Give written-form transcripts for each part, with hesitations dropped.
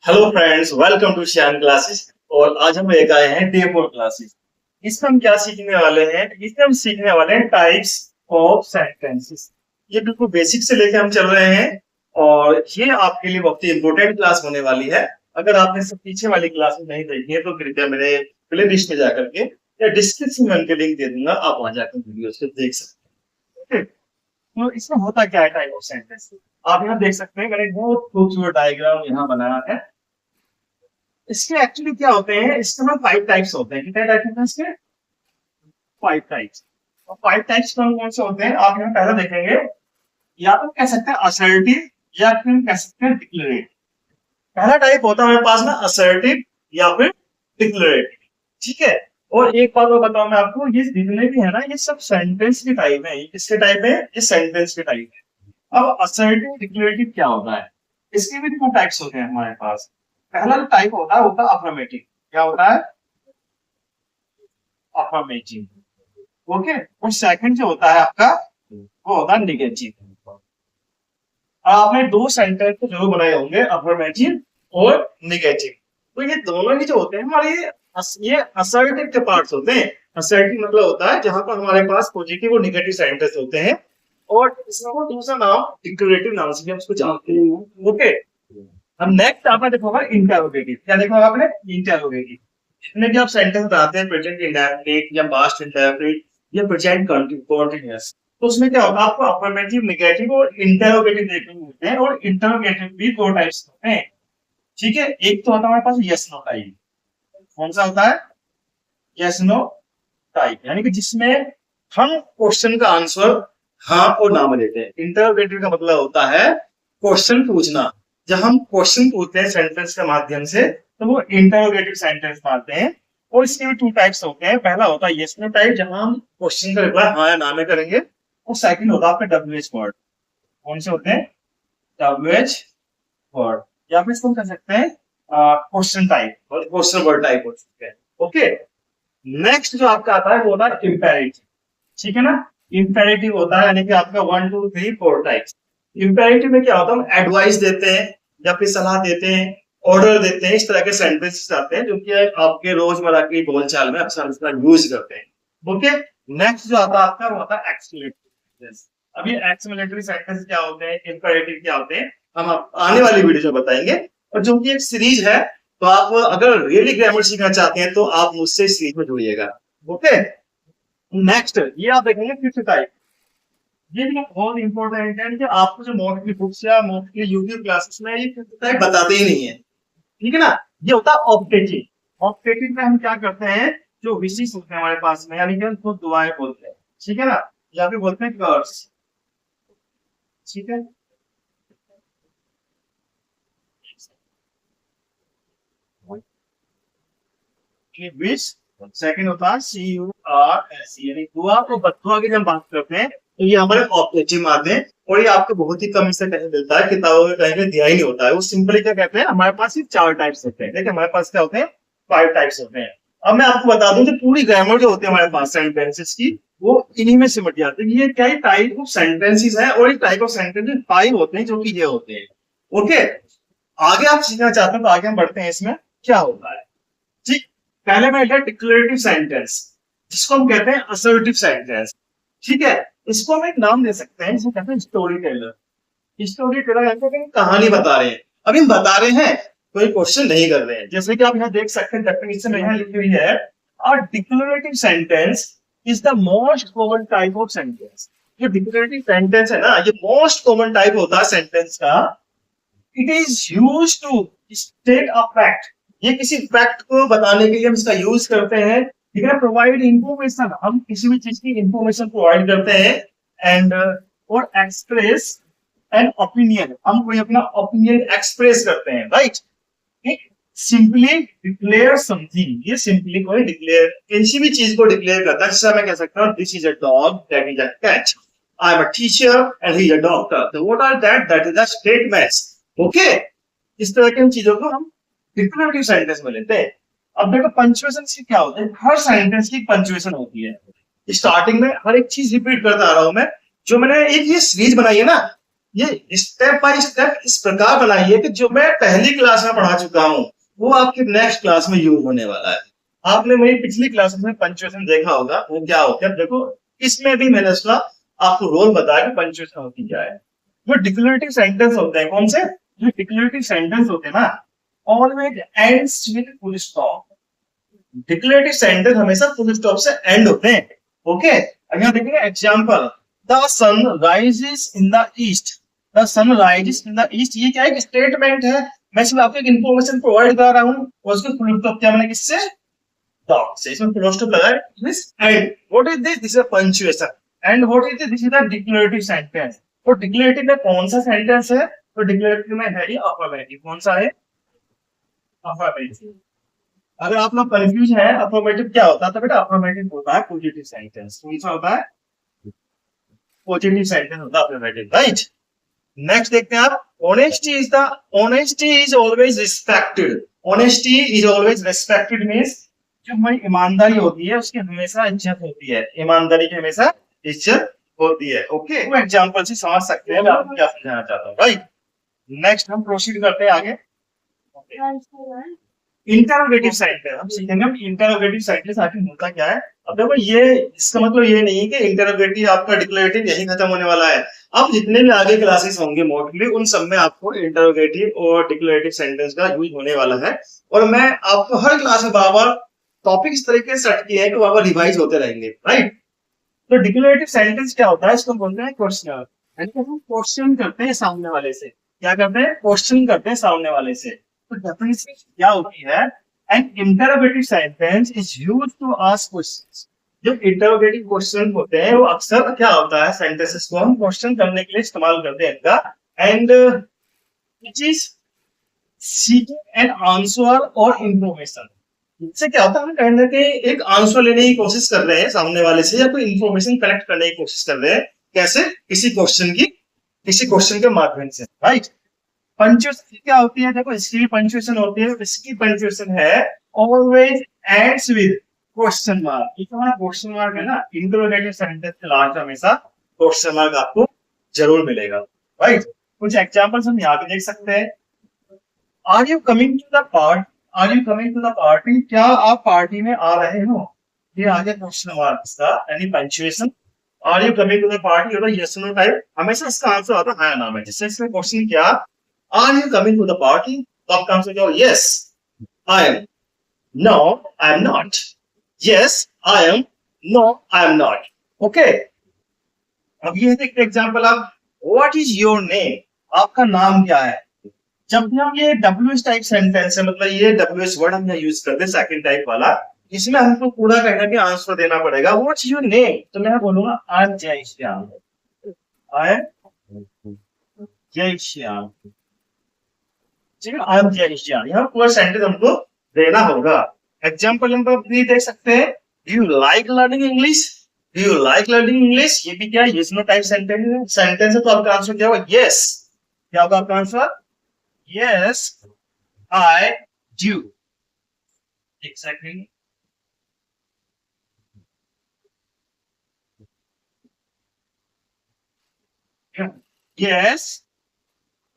Hello friends, welcome to Shyam classes. और आज हम लेकर आए हैं डे 4 क्लासेस। इसमें हम क्या सीखने वाले हैं? इसमें हम सीखने वाले हैं टाइप्स ऑफ सेंटेंसेस। ये बिल्कुल बेसिक से लेकर हम चल रहे हैं और ये आपके लिए बहुत ही इंपॉर्टेंट क्लास होने वाली है। अगर आपने सब पीछे वाली क्लास नहीं देखी है तो कृपया मेरे प्ले लिस्ट में जाकर के या डिस्क्रिप्शन में उनके लिंक दे दूंगा, आप वहां जाकर वीडियो से देख सकते हैं। तो इसमें होता क्या है टाइप ऑफ सेंटेंस? आप यहाँ देख सकते हैं, मैंने एक बहुत खूबसूरत डायग्राम यहाँ बनाया है। इसके एक्चुअली क्या होते हैं, इसके में 5 टाइप्स होते हैं। कितने टाइप होते हैं इसके? 5 टाइप्स। और 5 टाइप्स कौन कौन से होते हैं आप यहाँ पहले देखेंगे। या तो कह सकते हैं असर्टिव या फिर कह सकते हैं डिक्लेरेटिव। पहला टाइप होता है हमारे पास ना असर्टिव या फिर डिक्लेरेटिव। ठीक है। और एक बात और बताऊं मैं आपको, ये जितने भी है ना ये सब सेंटेंस के टाइप है। किसके टाइप है? ये सेंटेंस के टाइप है। अब असर्टिव डिक्लेरेटिव क्या होता है? इसके भी 2 टाइप्स होते हैं हमारे पास। पहला जो टाइप होता है अफर्मेटिव। क्या होता है? अफर्मेटिव। ओके। और सेकंड जो होता है आपका वो होता है नेगेटिव। आपने 2 सेंटेंस तो जरूर बनाए होंगे, अफर्मेटिव और नेगेटिव। तो ये दोनों ही जो होते हैं हमारे ये असर्टिव के पार्ट्स होते हैं। असर्टिव मतलब होता है जहां पर हमारे पास पॉजिटिव और नेगेटिव सेंटेंस होते हैं। और इसका वो दूसरा नाम डिक्लेरेटिव नाम से भी हम उसको जानते हैं। ओके। अब नेक्स्ट आपने देखा होगा इंटेरोगेटिव। क्या देखा होगा आपने? इंटेरोगेटिव। जितने भी आप सेंटेंस बनाते हैं, प्रेजेंट इंडेफिनिट या पास्ट इंडेफिनिट या प्रेजेंट कंटीन्यूअस, तो उसमें क्या होगा आपको अफर्मेटिव, नेगेटिव और इंटेरोगेटिव देखने को मिलते हैं। और इंटेरोगेटिव भी 2 टाइप्स होते हैं। ठीक है। एक तो होता है हमारे पास यस नो टाइप। कौन सा होता है? यस नो टाइप, यानी कि जिसमें हम क्वेश्चन का आंसर हाँ और ना में देते हैं। इंटरोगेटिव का मतलब होता है क्वेश्चन पूछना। जब हम क्वेश्चन पूछते हैं सेंटेंस के माध्यम से तो वो इंटरोगेटिव सेंटेंस मानते हैं। और इसके भी 2 टाइप्स होते हैं। पहला होता है यस नो टाइप, जहां हम क्वेश्चन का रिप्लाई हाँ या ना में करेंगे। और सेकंड होता है आपका डब्ल्यूएच वर्ड। कौन से होते हैं? डब्ल्यूएच वर्ड, या फिर इसको हम कह सकते हैं क्वेश्चन टाइप और क्वेश्चन वर्ड टाइप हो सकते हैं। ओके। नेक्स्ट जो आपका आता है वो होता है इंपेरेटिव। ठीक है ना। इंपेरेटिव होता है यानी कि आपका 1 2 3 4 टाइप्स। इंपेरेटिव में क्या होता है? हम एडवाइस देते हैं या फिर सलाह देते हैं, ऑर्डर देते हैं। इस तरह के सेंटेंसेस आते हैं जो कि आपके रोजमर्रा की बोलचाल में अक्सर इसका यूज करते हैं। ओके। नेक्स्ट जो आता है आपका वो होता है एक्सक्लेमेटरी। अब ये एक्सक्लेमेटरी सेंटेंस क्या होते हैं, इंपेरेटिव क्या होते हैं, हम आने वाली वीडियो में बताएंगे। और जो कि एक सीरीज है, तो आप अगर रियली ग्रामर सीखना चाहते हैं तो आप मुझसे सीरीज में जुड़िएगा। ओके। नेक्स्ट ये आप देखेंगे फिफ्थ टाइप। ये भी बहुत इंपॉर्टेंट है कि आपको जो मॉक की बुक्स या मॉक की यूट्यूब क्लासेस में ये फिफ्थ टाइप बताते ही नहीं है। ठीक है ना। ये होता है ऑप्टेटिव। ऑप्टेटिव में हम क्या करते हैं, जो विशेष होते हैं हमारे पास में, यानी कि उसको दुआएं बोलते हैं। ठीक है ना। या फिर बोलते हैं कर्स। ठीक है। विश। सेकंड होता है CURS, यानी दुआ को बद्दुआ की जब बात करते हैं तो ये हमारे ऑब्जेक्टिव मानते हैं। और ये आपको बहुत ही कम इससे कहीं मिलता है, किताबों में कहीं दिया ही नहीं होता है। वो सिंपली क्या कहते हैं, हमारे पास सिर्फ 4 टाइप्स होते हैं। देखिए हमारे पास क्या होते हैं? 5 टाइप्स होते हैं। अब मैं आपको बता दूं कि पूरी ग्रामर जो होती है हमारे पास सेंटेंसेस की, वो इन्हीं में सिमट जाती है। ये क्या टाइप ऑफ सेंटेंसेस है और ये टाइप ऑफ सेंटेंसेस 5 होते हैं जो कि ये होते हैं। ओके। आगे आप सीखना चाहते हैं तो आगे हम बढ़ते हैं इसमें क्या होता है। ठीक। पहले में है डिक्लेरेटिव सेंटेंस, जिसको हम कहते हैं असर्टिव सेंटेंस। ठीक है। इसको हम एक नाम दे सकते हैं, जिसे कहते हैं स्टोरी टेलर। स्टोरी टेलर यानी कि कहानी बता रहे हैं। अभी हम बता रहे हैं, कोई क्वेश्चन नहीं कर रहे हैं। जैसे कि आप यहाँ देख सकते हैं, डेफिनेशन यहाँ लिखी हुई है, और declarative sentence is the most common type of sentence. जो डिक्लेरेटिव सेंटेंस है ना, ये मोस्ट कॉमन टाइप होता है सेंटेंस का। It is used to state a fact. ये किसी फैक्ट को बताने के लिए हम इसका यूज करते हैं। ठीक है। प्रोवाइड इंफॉर्मेशन, हम किसी भी चीज की इंफॉर्मेशन प्रोवाइड करते हैं। एंड और एक्सप्रेस एन ओपिनियन, हम कोई अपना ओपिनियन एक्सप्रेस करते हैं। राइट। सिंपली डिक्लेयर समथिंग, ये सिंपली कोई डिक्लेयर किसी भी चीज को डिक्लेयर करता है। जैसे मैं कह सकता हूँ this is a dog, that is a cat, I am a teacher and he is a doctor. तो what are that? That is a statements. Okay. इस तरह की चीजों को हम डिक्लेरेटिव सेंटेंस में लेते हैं। अब देखो पंक्चुएशन से क्या होता है, हर सेंटेंस की पंक्चुएशन होती है। स्टार्टिंग में हर एक चीज रिपीट करता आ रहा हूं मैं। जो मैंने एक ये सीरीज बनाई है ना, ये स्टेप बाय स्टेप इस प्रकार बनाइए कि जो मैं पहली क्लास में पढ़ा चुका हूं वो आपकी नेक्स्ट क्लास में यूज होने वाला है। आपने मेरी पिछली क्लास में पंक्चुएशन देखा होगा, वो क्या होता है, देखो इसमें भी मैंने उसका आपको रोल बताया कि पंक्चुएशन होती क्या है। जो डिक्लेरेटिव सेंटेंस होते हैं, कौन से, जो डिक्लेरेटिव सेंटेंस होते हैं ना, always ends with full stop. Declarative sentence हमेशा फुल स्टॉप से एंड होते हैं। ओके, अगर देखेंगे example, the sun rises in the east, the sun rises in the east, ये क्या है, एक स्टेटमेंट है। मैं सिर्फ आपको एक इंफॉर्मेशन प्रोवाइड कर रहा हूं और उसके फुल स्टॉप क्या मैंने किससे, डॉट से, इसमें फुल स्टॉप लगा है this and. What is this, this is a punctuation. And what is this, is a declarative sentence. तो डिक्लेरेटिव में कौन सा सेंटेंस है, तो डिक्लेरेटिव में है ये अफर्मेटिव। कौन सा है, अफर्मेटिव। अगर आप लोग कंफ्यूज है अफर्मेटिव क्या होता है, तो बेटा अफर्मेटिव होता है पॉजिटिव सेंटेंस। कौन सा होता है, पॉजिटिव सेंटेंस होता है अफर्मेटिव, राइट। नेक्स्ट देखते हैं आप, honesty is the, honesty is always respected. Honesty is always respected means जो हमारी ईमानदारी होती है उसकी हमेशा इज्जत होती है, ईमानदारी की हमेशा इज्जत होती है। ओके, वो एग्जांपल से समझ सकते हैं मैं आपको क्या समझाना चाहता हूं, राइट। नेक्स्ट हम प्रोसीड करते हैं आगे। इंटरोगेटिव सेंटेंस हम सीखेंगे। इंटरोगेटिव सेंटेंस आखिर होता क्या है। अब देखो ये इसका मतलब ये नहीं है कि इंटरोगेटिव आपका डिक्लेरेटिव यही खत्म होने वाला है। अब जितने भी आगे क्लासेस होंगे मोस्टली उन सब में आपको इंटरोगेटिव और डिक्लेरेटिव सेंटेंस का यूज होने वाला है। और मैं आपको हर क्लास में बार-बार टॉपिक इस तरीके से सेट किए हैं कि बार-बार रिवाइज होते रहेंगे, राइट। तो डिक्लेरेटिव सेंटेंस क्या होता है, इसको बोलते हैं क्वेश्चनर। यानी कि हम क्वेश्चन करते हैं सामने वाले से। क्या करते हैं, क्वेश्चन करते हैं सामने वाले से। तो डेफिनेशन क्या होती है, an interrogative sentence is used to ask questions. जो इंटरोगेटिव क्वेश्चन होते हैं वो अक्सर क्या होता है, सेंटेंसेस को हम क्वेश्चन करने के लिए इस्तेमाल करते हैं इनका। And which is seeking an answer और इंफॉर्मेशन। इससे क्या होता है, हम कहीं ना कहीं एक आंसर लेने की कोशिश कर रहे हैं सामने वाले से, या कोई इंफॉर्मेशन कलेक्ट करने की कोशिश कर रहे हैं। कैसे, किसी क्वेश्चन की, किसी क्वेश्चन के माध्यम से, राइट। पंक्चुएशन क्या होती है, देखो इसकी भी पंक्चुएशन होती है। इसकी पंक्चुएशन है always ends with question mark. ये हमारा क्वेश्चन मार्क है ना, इंटरोगेटिव सेंटेंस के लास्ट हमेशा क्वेश्चन मार्क आपको जरूर मिलेगा, राइट। कुछ एग्जांपल्स हम यहाँ पे देख सकते हैं। Are you coming to the part, are you coming to the party, क्या आप पार्टी में आ रहे हो। ये आगे क्वेश्चन मार्क इसका यानी punctuation. Are you coming to the party होता है यस नो टाइप, हमेशा इसका आंसर आता है हाँ ना में। जिससे इसमें क्वेश्चन क्या, are you coming to the party, तो आपका आंसर क्या हो, yes I am, no I am not, yes I am, no I am not. Okay, अब ये देखते एग्जांपल आप, व्हाट इज योर नेम, आपका नाम क्या है। जब भी हम ये WH टाइप सेंटेंस है, मतलब ये WH वर्ड हम यहाँ यूज करते हैं सेकंड टाइप वाला, इसमें हमको पूरा कहना कि आंसर देना पड़ेगा। व्हाट्स योर नेम, तो मैं बोलूंगा आई एम जय श्याम, आई एम जय श्याम, ठीक है, आई एम जय श्याम। यहाँ पूरा सेंटेंस हमको देना होगा। एग्जाम्पल नंबर 3 देख सकते हैं, do you like learning English, do you like learning English, ये भी क्या है, यस नो टाइप सेंटेंस है। तो आपका आंसर क्या होगा, यस। क्या होगा आपका answer, yes I do, exactly। yes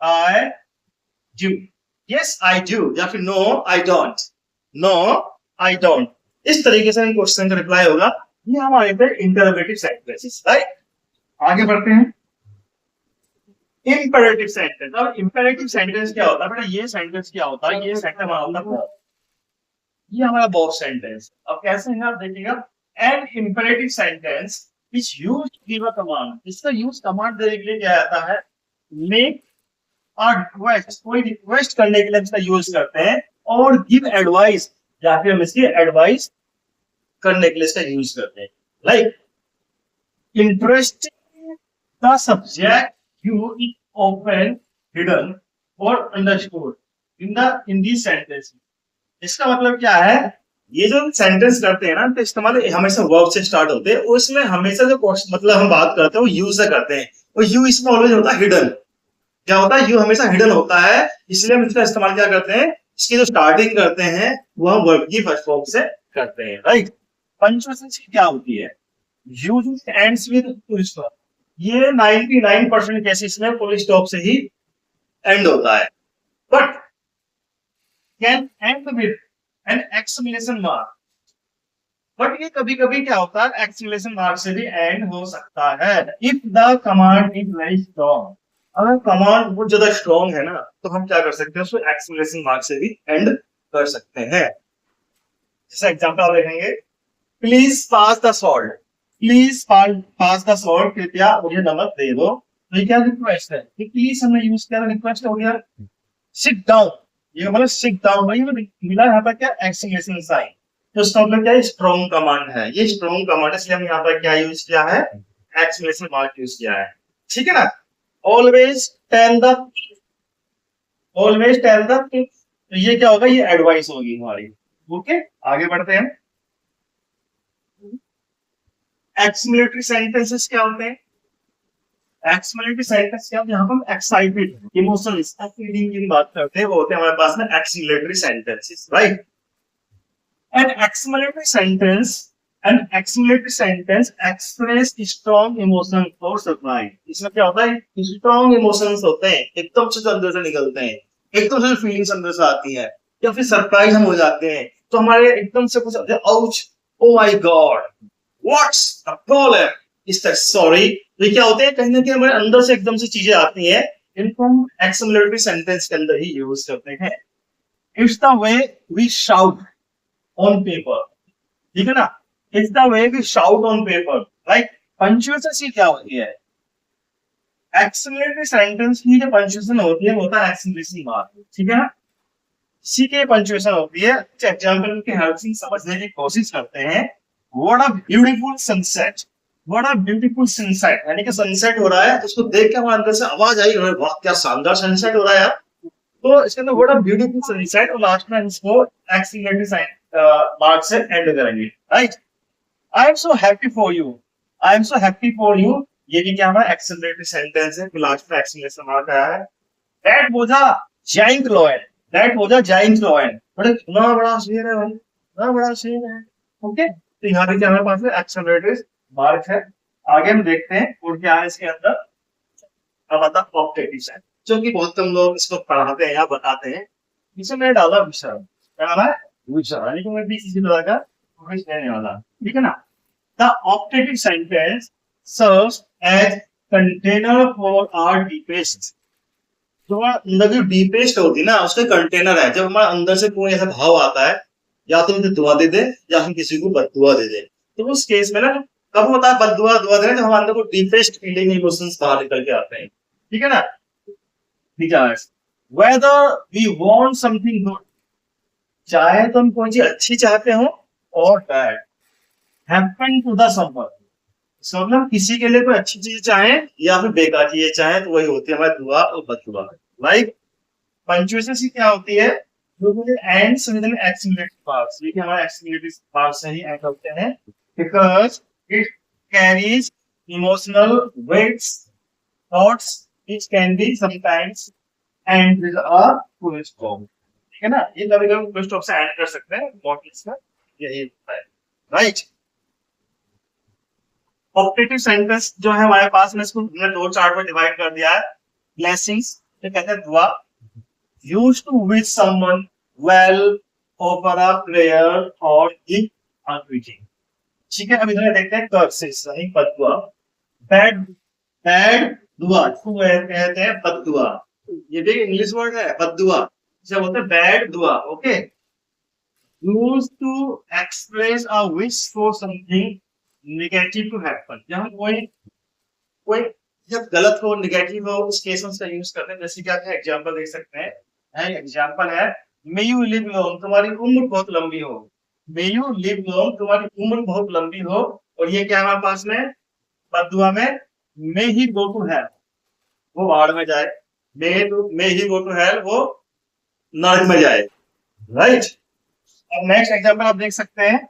I do, yes I do, या फिर no I don't, no I don't। इस तरीके से क्वेश्चन का रिप्लाई होगा। ये हमारे पे इंटरोगेटिव सेंटेंसेस, राइट। आगे बढ़ते हैं, इंपेरेटिव सेंटेंस। और इंपेरेटिव सेंटेंस क्या होता है बेटा, ये सेंटेंस क्या होता है, ये सेंटेंस हमारा होता है, ये हमारा बॉक्स सेंटेंस। अब कैसे है आप देखिएगा, an imperative sentence is used to give a command. इसका यूज कमांड देने के लिए क्या आता है, मेक अ रिक्वेस्ट, कोई रिक्वेस्ट करने के लिए इसका यूज करते हैं, और गिव एडवाइस, या फिर हम इसकी एडवाइस करने के लिए इसका यूज करते हैं। Like interesting the subject you is often hidden or understood in these sentences। इसका मतलब क्या है, ये जो सेंटेंस करते हैं ना, तो इस्तेमाल हमेशा वर्ब से स्टार्ट होते हैं। उसमें हमेशा जो मतलब हम बात करते हैं वो यू से करते हैं, और यू इसमें ऑलवेज होता है हिडन। क्या होता है, यू हमेशा हिडन होता है, इसलिए हम इसका इस्तेमाल क्या करते हैं, इसकी जो स्टार्टिंग करते हैं वो हम वर्ब की फर्स्ट फॉर्म से करते हैं, राइट। पंक्चुएशन क्या होती है, usually ends with full stop. ये 99% केसेस में फुल स्टॉप से ही एंड होता है, but can and with an exclamation mark. But ये कभी कभी क्या होता है, एक्सक्लेमेशन मार्क से भी एंड हो सकता है if the command is very strong. अगर कमांड बहुत ज्यादा स्ट्रॉन्ग है ना, तो हम क्या कर सकते हैं, उसको एक्सक्लेमेशन मार्क से भी एंड कर सकते हैं। जैसे एग्जांपल आप देखेंगे, please pass the salt, please pass the salt, कृपया मुझे नमक दे दो। तो ये क्या रिक्वेस्ट है, प्लीज हमने यूज किया, रिक्वेस्ट हो गया। सिट डाउन, ये मतलब सिट डाउन भाई, मिला यहाँ पर क्या, एक्सक्लेमेशन साइन। तो इसका मतलब क्या है, स्ट्रॉन्ग कमांड है, ये स्ट्रॉन्ग कमांड है, इसलिए हम यहाँ पर क्या यूज किया है, एक्सक्लेमेशन मार्क यूज किया है। ठीक है ना। Always tell the, always tell the, तो ये क्या होगा, ये एडवाइस होगी हमारी। ओके, आगे बढ़ते हैं। एक्सक्लेमेटरी सेंटेंसेस क्या होते हैं, एक्सक्लेमेटरी सेंटेंस क्या होते हैं, यहाँ पर हम एक्साइटेड इमोशंस फीलिंग की बात करते हैं, वो होते हैं हमारे पास में exclamatory sentences, right. An exclamatory sentence, an exclamatory sentence express strong emotion or surprise। इसमें क्या होता है, स्ट्रॉन्ग इमोशंस होते हैं, एकदम से अंदर से निकलते हैं, एकदम से फीलिंग्स अंदर से आती है, या फिर सरप्राइज हम हो जाते हैं, तो हमारे एकदम से कुछ ouch, oh my God, what's the problem, इस तरह सॉरी। ये क्या होते हैं, कहीं ना कहीं हमारे अंदर से एकदम से चीजें आती हैं, इनको हम एक्सक्लेमेटरी सेंटेंस के अंदर ही यूज करते हैं। It's the way we shout on paper, ठीक है ना, it's the way we shout on paper, right. Punctuation क्या होती है, एक्सक्लेमेटरी सेंटेंस की जो पंक्चुएशन होती है वो होता है एक्सक्लेमेशन मार्क, ठीक है ना। इसी के पंक्चुएशन होती है, एग्जांपल के हेल्प से समझने की कोशिश करते हैं। What a beautiful sunset, what a beautiful sunset, यानी कि सनसेट हो रहा है, उसको देख के हमारे अंदर से आवाज आई, वाह क्या शानदार सनसेट हो रहा है यार। तो इसके अंदर व्हाट अ ब्यूटीफुल सनसेट, और लास्ट में इसको एक्सक्लेमेटरी साइन मार्क से एंड करेंगे, right. I am so happy for you, I am so happy for you, ये भी क्या हमारा एक्सक्लेमेटरी सेंटेंस है, लास्ट में एक्सक्लेमेशन मार्क आया है। That was a giant lion, that was a giant lion, बड़े इतना बड़ा शेर है भाई, इतना बड़ा शेर है। ओके, तो यहाँ पे क्या हमारे पास में एक्सक्लेमेटरी मार्क है। आगे हम देखते हैं और क्या है इसके अंदर। अब आता है ऑक्टेटिव, जो कि बहुत कम लोग इसको पढ़ाते हैं या बताते हैं। इसे मैंने डाला विसर्ग, क्या डाला है, विसर्ग, यानी कि मैं भी इसी तरह का कुछ लेने वाला, ठीक है ना। The optative sentence serves as container for our deepest, जो अंदर की डीपेस्ट होती है ना, उसका कंटेनर है। जब हमारे अंदर से कोई ऐसा भाव आता है, या तो मुझे दुआ दे दे या हम किसी को बददुआ दे दे, तो उस केस में ना कब होता है बददुआ दुआ देना, जब हमारे अंदर कोई डीपेस्ट फीलिंग इमोशंस बाहर निकल के आते हैं, ठीक है ना। Desires, whether we want something good, चाहे तो हम कोई चीज अच्छी चाहते हो, और bad happen to the someone, मतलब किसी के लिए कोई अच्छी चीज चाहे या फिर बेकार चीजें चाहे, तो वही होती है हमारी दुआ और बददुआ। लाइक पंक्चुएशन से क्या होती है, जो मुझे ends with an exclamatory marks, ये कि हमारे एक्सक्लेमेटरी मार्क्स से ही एंड होते हैं, because it carries emotional weights, thoughts which can be sometimes end with a full stop, ठीक है ना। ये कभी कभी फुल स्टॉप से एंड कर सकते हैं, मॉडल्स का यही होता है, राइट। ऑक्टेटिव सेंटेंस जो है हमारे पास में, इसको हमने दो चार्ट में डिवाइड कर दिया है। ब्लेसिंग्स, ये कहते हैं दुआ, used to wish someone well, offer a prayer और गिव अ ग्रीटिंग, ठीक है। अब इधर देखते हैं कर्सेस, यानी बददुआ, बैड, बैड दुआ इसको कहते हैं बददुआ, ये भी इंग्लिश वर्ड है बददुआ, जब होता है बैड दुआ। Okay, used to express a wish for something negative to happen, जहां कोई कोई जब गलत हो, नेगेटिव हो, उस केस में इसका यूज करते हैं। जैसे क्या है, एग्जांपल देख सकते हैं, एग्जांपल है, मे यू लिव लॉन्ग, तुम्हारी उम्र बहुत लंबी हो, मे यू लिव लॉन्ग, तुम्हारी उम्र बहुत लंबी हो। और ये क्या है हमारे पास में बददुआ में, मे ही गो टू हेल, वो बाढ़ में जाए, मे ही गो टू हेल, वो नरक में जाए, राइट। अब नेक्स्ट एग्जांपल आप देख सकते हैं,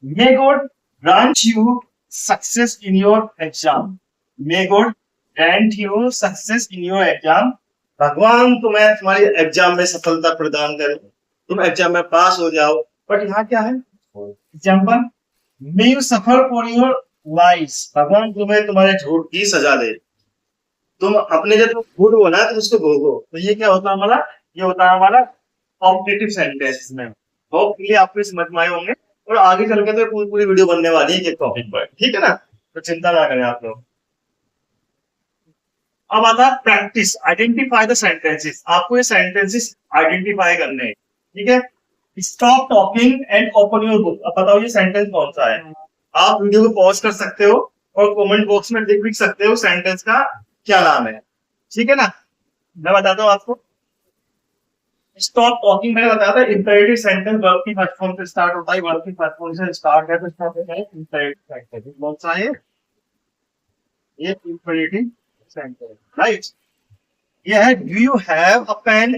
may God grant you success in your exam, may God grant you success in your exam, भगवान तुम्हें तुम्हारी एग्जाम में सफलता प्रदान करे, तुम एग्जाम में पास हो जाओ। बट यहाँ क्या है example, may you suffer for your lies, भगवान तुम्हें तुम्हारे झूठ की सजा दे। तुम अपने जब झूठ बोला है तो उसको भोगो। तो ये क्या होता है हमारा, ये होता है हमारा ऑब्जेक्टिव सेंटेंस में। होपफुली आपको ये समझ में आए होंगे, और आगे चल के तो पूरी पूरी वीडियो बनने वाली है ये टॉपिक पर, ठीक है ना, तो चिंता ना करें आप लोग। अब आता है प्रैक्टिस, आइडेंटिफाई द सेंटेंसेस। आपको ये सेंटेंसेस आइडेंटिफाई करने हैं, ठीक है। Stop talking and open your book. अब बताओ ये सेंटेंस कौन सा है। आप वीडियो को पॉज कर सकते हो और कमेंट बॉक्स में लिख भी सकते हो सेंटेंस का क्या नाम है, ठीक है ना। मैं बताता हूँ आपको। स्टॉप टॉकिंग मैंने बताया था, इंपेरेटिव सेंटेंस वर्ब की फर्स्ट फॉर्म से स्टार्ट होता है, वर्ब की फर्स्ट फॉर्म से स्टार्ट है तो स्टॉप होता है इंपेरेटिव सेंटेंस। कौन सा है ये इंपेरेटिव सेंटेंस, राइट। ये है do you have a pen,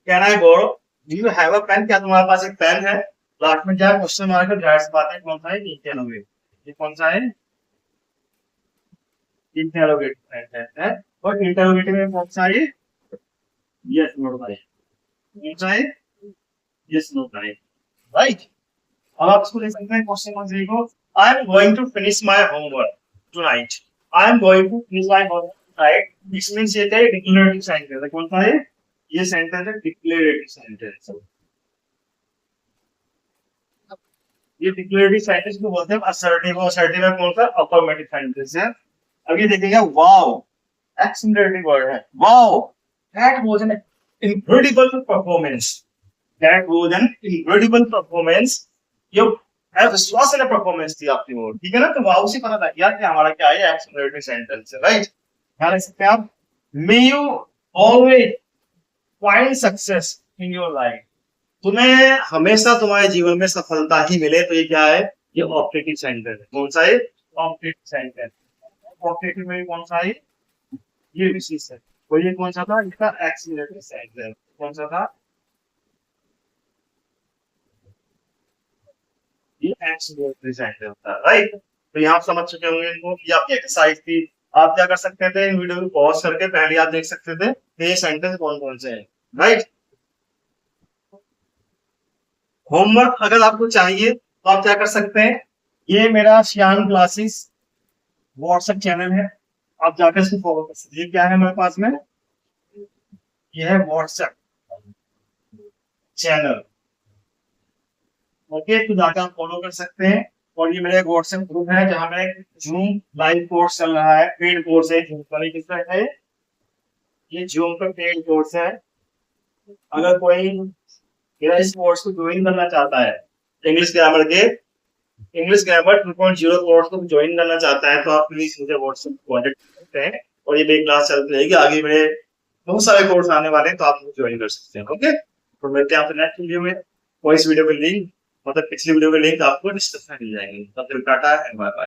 can I borrow. Do you have a pen, क्या तुम्हारे पास एक पेन है। लास्ट में क्या क्वेश्चन मार्क है, जाहिर सी बात है कौन सा है, इंटरोगेटिव। ये कौन सा है, इंटरोगेटिव सेंटेंस है। और इंटरोगेटिव में कौन सा है, यस नो का है। कौन सा है, यस नो का है, राइट। अब आप इसको ले सकते हैं क्वेश्चन मार्क देखो। I am going to finish my homework tonight. I am going to finish my homework tonight, this means ये है डिक्लेरेटिव सेंटेंस है। कौन सा है, ये सेंटेंस है डिक्लेरेटिव सेंटेंस। ये डिक्लेरेटिव सेंटेंस को बोलते हैं असर्टिव। असर्टिव है कौन सा, अफर्मेटिव सेंटेंस है। अब ये देखेंगे, वाओ एक्सक्लेमेटरी वर्ड है, wow that was an incredible performance. That was an incredible performance. ये विश्वास ने परफॉर्मेंस थी आपकी ओर, ठीक है ना। तो वाओ से पता लग गया कि हमारा क्या है, एक्सक्लेमेटरी सेंटेंस है, राइट। ध्यान रख सकते हैं आप। May you always find success in your life. तुम्हें हमेशा तुम्हारे जीवन में सफलता ही मिले, तो ये क्या है, ये ऑब्जेक्टिव सेंटेंस है। कौन सा है, ऑब्जेक्टिव सेंटेंस। ऑब्जेक्टिव में कौन सा है, ये विशेष है। और ये कौन सा था, इसका एक्सीलरेटिव सेंटेंस। कौन सा था, ये एक्सीलरेटिव सेंटेंस था, राइट। तो यहाँ आप समझ चुके होंगे इनको, ये आपकी एक्सरसाइज थी। आप क्या कर सकते थे, इन वीडियो को पॉज करके पहले आप देख सकते थे कि ये सेंटेंस कौन कौन से हैं, राइट। होमवर्क अगर आपको चाहिए तो आप क्या कर सकते हैं, ये मेरा शियान क्लासेस व्हाट्सएप चैनल है, आप जाकर इसको फॉलो कर सकते हैं। ये क्या है मेरे पास में, ये है व्हाट्सएप चैनल, ओके। तो जाकर आप फॉलो कर सकते हैं। और ये मेरा एक व्हाट्सएप ग्रुप है जहां में जूम लाइव कोर्स चल रहा है, पेड कोर्स है। जूम का किसका है, ये जूम का पेड कोर्स है। अगर कोई मेरा इस कोर्स को ज्वाइन करना चाहता है, इंग्लिश ग्रामर के, इंग्लिश ग्रामर 2.0 कोर्स को ज्वाइन करना चाहता है, तो आप प्लीज मुझे व्हाट्सएप कॉन्टेक्ट कर सकते हैं। और ये मेरी क्लास चलती रहेगी, आगे मेरे बहुत सारे कोर्स आने वाले हैं, तो आप मुझे ज्वाइन कर सकते हैं, ओके। तो मिलते हैं आपसे नेक्स्ट वीडियो में। और इस वीडियो के लिंक, मतलब पिछली वीडियो के लिंक आपको डिस्क्रिप्शन में मिल जाएंगे। तब तक टाटा एंड बाय बाय।